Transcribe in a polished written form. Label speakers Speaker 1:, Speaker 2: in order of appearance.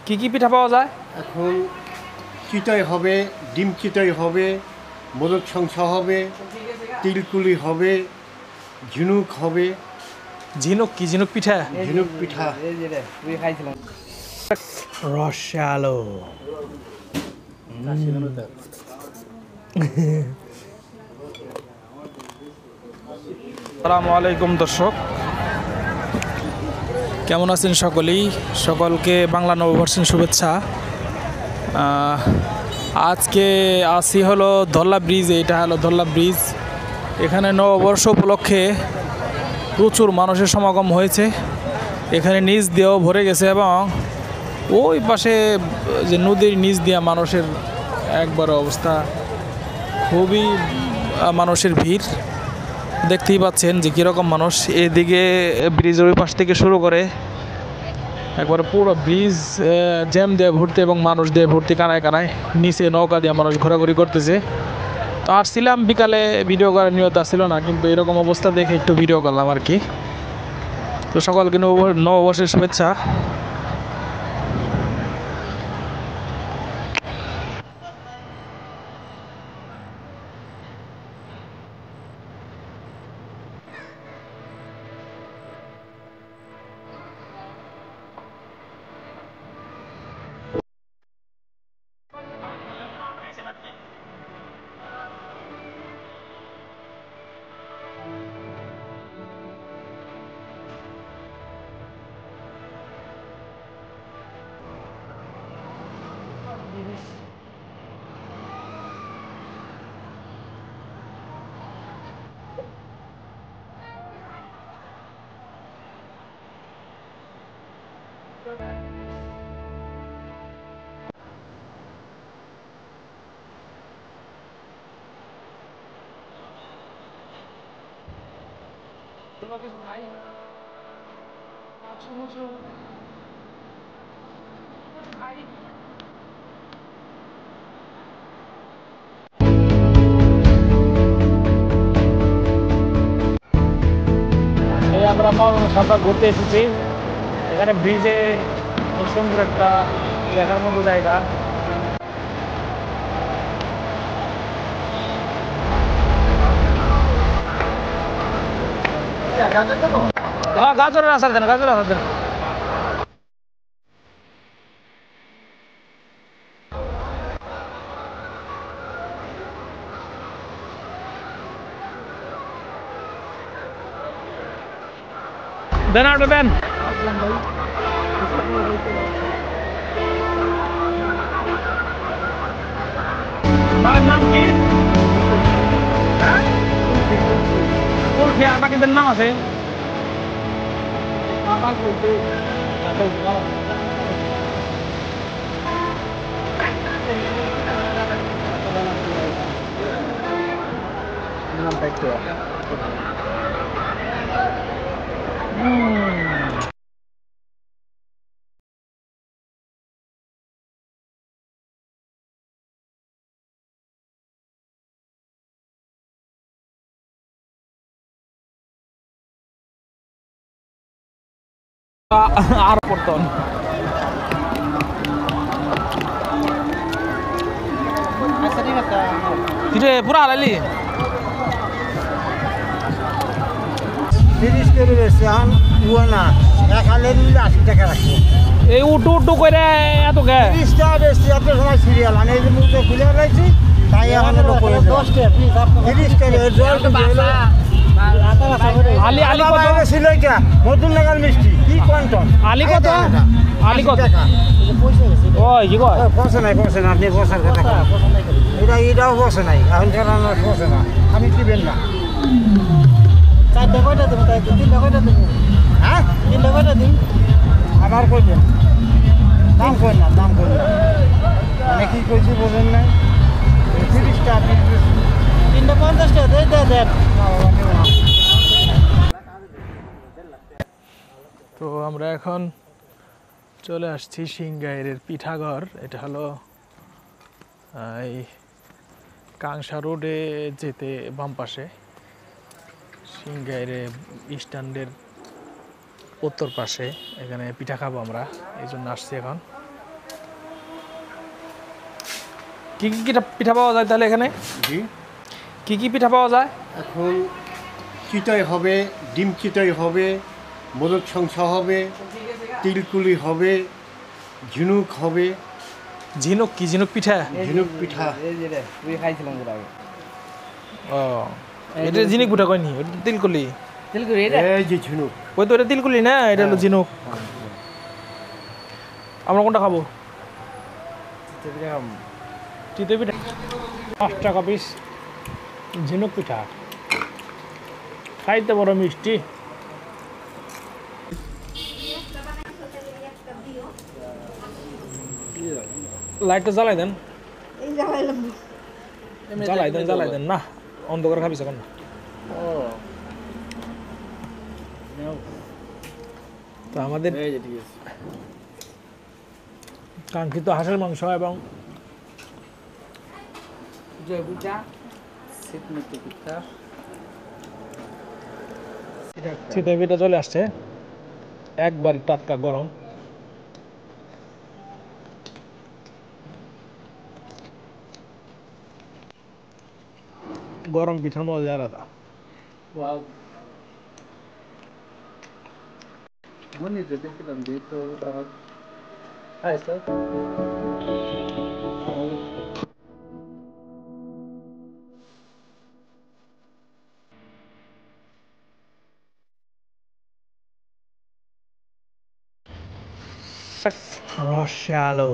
Speaker 1: কি কি পিঠা পাওয়া যায়?
Speaker 2: এখন চিতই হবে, ডিম চিতই হবে, মোদক সংসা হবে, তিলকুলি হবে, ঝিনুক হবে।
Speaker 1: ঝিনুক কি ঝিনুক পিঠা?
Speaker 2: ঝিনুক পিঠা
Speaker 1: রসালো। আসসালামু আলাইকুম দর্শক, কেমন আছেন সকলেই? সকলকে বাংলা নববর্ষের শুভেচ্ছা। আজকে আসি হলো ধল্লা ব্রিজ। এটা হলো ধল্লা ব্রিজ। এখানে নববর্ষ উপলক্ষে প্রচুর মানুষের সমাগম হয়েছে। এখানে নিচ দিয়েও ভরে গেছে এবং ওই পাশে যে নদীর নিচ দিয়া মানুষের একবার অবস্থা, খুবই মানুষের ভিড়। দেখতেই পাচ্ছেন যে কীরকম মানুষ। এদিকে ব্রিজের ওই পাশ থেকে শুরু করে একবারে পুরো ব্রিজ জ্যাম দিয়ে ভর্তি এবং মানুষ দিয়ে ভর্তি, কানায় কানায়। নিচে নৌকা দিয়ে মানুষ ঘোরাঘুরি করতেছে। তো আসছিলাম বিকালে, ভিডিও করার নিয়ত আসছিল না, কিন্তু এরকম অবস্থা দেখে একটু ভিডিও করলাম আর কি। তো সকলকে নববর্ষের শুভেচ্ছা। আমরা সবাই ঘুরতে এসেছি। এখানে ব্রিজে খুব সুন্দর একটা দেখার মতো জায়গা। হ্যাঁ, গাজরের আচার দেন, গাজরের আচার দেন। দেন আপনি দেন। নাম কি? আপনাদের নাম আছে? আর পড়তন পুরা আলাইলি
Speaker 3: 30 করে বেশি এখন না, এক হালে নিলে 80 টাকা রাখবো।
Speaker 1: এই উটু উটু করে এত গে
Speaker 3: 30 টাকা বেশি, এত সময় সিরিয়াল আমি এই যে মুখে খুলে রাখছি, তাই এখন 10 টাকা 30 টাকা জল
Speaker 1: আলি আলি কত
Speaker 3: ছিল এটা নতুন নাগাল মিষ্টি কি কোয়ান্টন
Speaker 1: আলি কত? আলি কত?
Speaker 3: টাকা
Speaker 1: ওই কি কয়?
Speaker 3: পয়সা নাই, পয়সা না, আপনি পয়সার কথা এটাও পয়সা নাই, এখন কেন পয়সা না, আমি কিবেন না। 4টা কয়টা দেবো? তাই 3টা কয়টা দেবো? হ্যাঁ 3টা কয়টা দিন আবার করবেন, দাম করেন না, দাম করেন না, মানে কি করছি বলেন না। 30টা আপনি 3টা 50 টাকা দেন।
Speaker 1: তো আমরা এখন চলে আসছি সিংগাইরের পিঠাঘর। এটা হলো এই কাংসা রোডে যেতে বাম পাশে, সিংগাইরে স্ট্যান্ডের উত্তর পাশে। এখানে পিঠা খাবো আমরা, এই জন্য আসছি এখন। কি কি পিঠা পাওয়া যায় তাহলে এখানে?
Speaker 2: জি,
Speaker 1: কি কি পিঠা পাওয়া যায়?
Speaker 2: এখন চিতই হবে, ডিম চিতই হবে, মোদক সংসা হবে, তিলকুলি হবে, ঝিনুক হবে,
Speaker 1: ঝিনুক কি ঝিনুক পিঠা?
Speaker 2: ঝিনুক পিঠা।
Speaker 3: খাইছিলাম যেটা আগে।
Speaker 1: ও এটা ঝিনুক পিঠা কয়নি, ওটা তো তিলকুলি।
Speaker 3: তিলকুড়ি এটা?
Speaker 2: এই যে ঝিনুক,
Speaker 1: ওই তো এটা তিলকুলি না, এটা হলো ঝিনুক। আমরা কোনটা খাবো? চিতই পিঠা 5 টাকা পিস ঝিনুক পিঠা, খাইতে বড় মিষ্টি। লাইটটা জ্বালাই দেন, জ্বালাই দেন না, অন্ধকার খাবি এখন না। তো আমাদের কাঙ্ক্ষিত হাঁসের মাংস এবং চিতই পিঠা চলে আসছে, একবার টাটকা গরম। গরম পিঠার মজা আলাদা। রসালো।